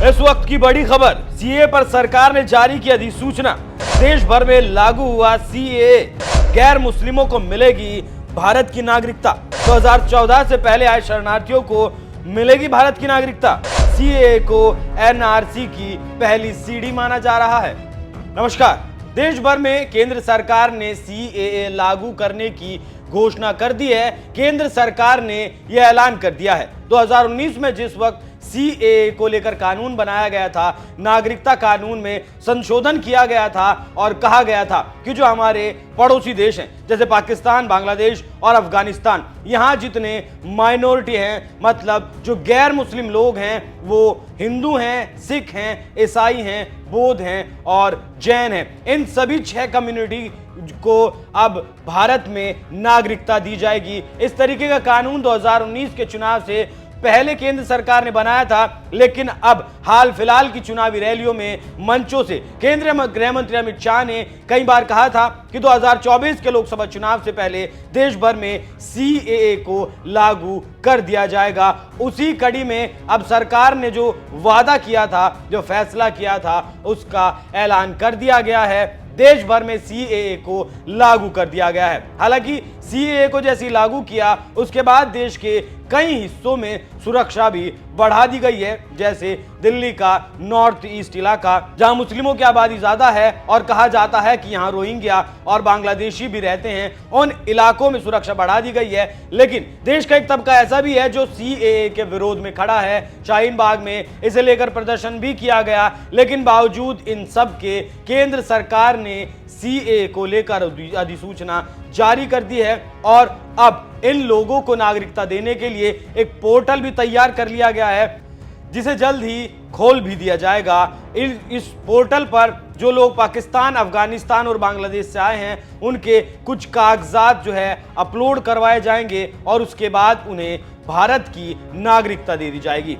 इस वक्त की बड़ी खबर, सीए पर सरकार ने जारी की अधिसूचना। देश भर में लागू हुआ सीए, गैर मुस्लिमों को मिलेगी भारत की नागरिकता। 2014 से पहले आए शरणार्थियों को मिलेगी भारत की नागरिकता। सीए को एनआरसी की पहली सीढ़ी माना जा रहा है। नमस्कार। देश भर में केंद्र सरकार ने सीएए लागू करने की घोषणा कर दी है। केंद्र सरकार ने यह ऐलान कर दिया है। 2019 में जिस वक्त सीएए को लेकर कानून बनाया गया था, नागरिकता कानून में संशोधन किया गया था और कहा गया था कि जो हमारे पड़ोसी देश हैं जैसे पाकिस्तान, बांग्लादेश और अफगानिस्तान, यहां जितने माइनॉरिटी हैं, मतलब जो गैर मुस्लिम लोग हैं, वो हिंदू हैं, सिख हैं, ईसाई हैं, बौद्ध हैं और जैन हैं, इन सभी 6 कम्युनिटी को अब भारत में नागरिकता दी जाएगी। इस तरीके का कानून 2019 के चुनाव से पहले केंद्र सरकार ने बनाया था, लेकिन अब हाल फिलहाल की चुनावी रैलियों में, मंचों से केंद्रीय गृह मंत्री अमित शाह ने कई बार कहा था कि 2024 के लोकसभा चुनाव से पहले देश भर में सीएए को लागू कर दिया जाएगा। उसी कड़ी में अब सरकार ने जो वादा किया था, जो फैसला किया था, उसका ऐलान कर दिया गया है। देश भर में सीएए को लागू कर दिया गया है। हालांकि सीएए को जैसे लागू किया, उसके बाद देश के कई हिस्सों में सुरक्षा भी बढ़ा दी गई है, जैसे दिल्ली का नॉर्थ ईस्ट इलाका, जहां मुस्लिमों की आबादी ज्यादा है और कहा जाता है कि यहां रोहिंग्या और बांग्लादेशी भी रहते हैं, उन इलाकों में सुरक्षा बढ़ा दी गई है। लेकिन देश का एक तबका ऐसा भी है जो सीएए के विरोध में खड़ा है। शाहीन बाग में इसे लेकर प्रदर्शन भी किया गया, लेकिन बावजूद इन सब के केंद्र सरकार ने सीएए को लेकर अधिसूचना जारी कर दी है और अब इन लोगों को नागरिकता देने के लिए एक पोर्टल भी तैयार कर लिया गया है, जिसे जल्द ही खोल भी दिया जाएगा। इस पोर्टल पर जो लोग पाकिस्तान, अफगानिस्तान और बांग्लादेश से आए हैं, उनके कुछ कागजात जो है अपलोड करवाए जाएंगे और उसके बाद उन्हें भारत की नागरिकता दे दी जाएगी।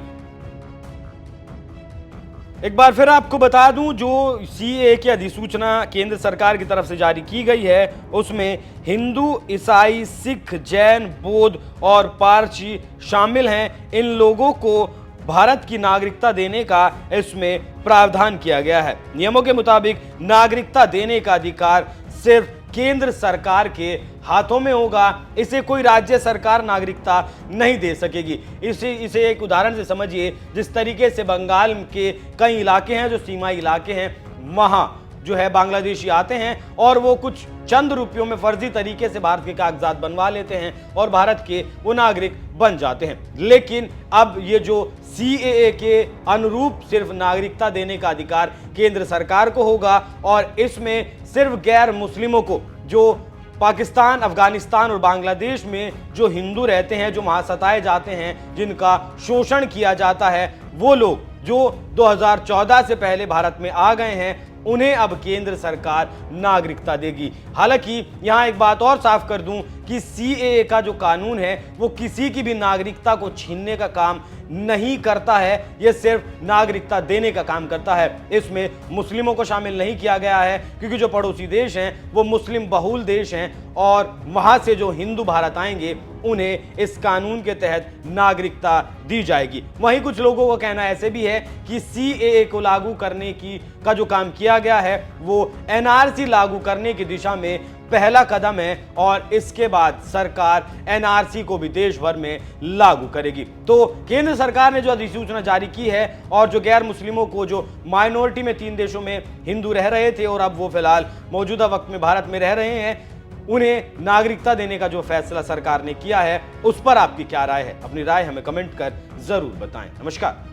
एक बार फिर आपको बता दूं, जो सीएए की अधिसूचना केंद्र सरकार की तरफ से जारी की गई है, उसमें हिंदू, ईसाई, सिख, जैन, बौद्ध और पारसी शामिल हैं। इन लोगों को भारत की नागरिकता देने का इसमें प्रावधान किया गया है। नियमों के मुताबिक नागरिकता देने का अधिकार सिर्फ केंद्र सरकार के हाथों में होगा। इसे कोई राज्य सरकार नागरिकता नहीं दे सकेगी। इसे एक उदाहरण से समझिए। जिस तरीके से बंगाल के कई इलाके हैं जो सीमाई इलाके हैं, वहां जो है बांग्लादेशी आते हैं और वो कुछ चंद रुपयों में फर्जी तरीके से भारत के कागजात बनवा लेते हैं और भारत के वो नागरिक बन जाते हैं। लेकिन अब ये जो सीएए के अनुरूप सिर्फ नागरिकता देने का अधिकार केंद्र सरकार को होगा और इसमें सिर्फ गैर मुस्लिमों को, जो पाकिस्तान, अफगानिस्तान और बांग्लादेश में जो हिंदू रहते हैं, जो वहां सताए जाते हैं, जिनका शोषण किया जाता है, वो लोग जो 2014 से पहले भारत में आ गए हैं, उन्हें अब केंद्र सरकार नागरिकता देगी। हालांकि यहां एक बात और साफ कर दूं कि सीएए का जो कानून है वो किसी की भी नागरिकता को छीनने का काम नहीं करता है, यह सिर्फ नागरिकता देने का काम करता है। इसमें मुस्लिमों को शामिल नहीं किया गया है, क्योंकि जो पड़ोसी देश हैं वो मुस्लिम बहुल देश हैं और वहां से जो हिंदू भारत आएंगे उन्हें इस कानून के तहत नागरिकता दी जाएगी। वहीं कुछ लोगों का कहना ऐसे भी है कि सीएए को लागू करने का जो काम किया गया है वो एनआरसी लागू करने की दिशा में पहला कदम है और इसके बाद सरकार एनआरसी को भी देश भर में लागू करेगी। तो केंद्र सरकार ने जो अधिसूचना जारी की है और जो गैर मुस्लिमों को, जो माइनॉरिटी में 3 देशों में हिंदू रह रहे थे और अब वो फिलहाल मौजूदा वक्त में भारत में रह रहे हैं, उन्हें नागरिकता देने का जो फैसला सरकार ने किया है, उस पर आपकी क्या राय है? अपनी राय हमें कमेंट कर जरूर बताएं। नमस्कार।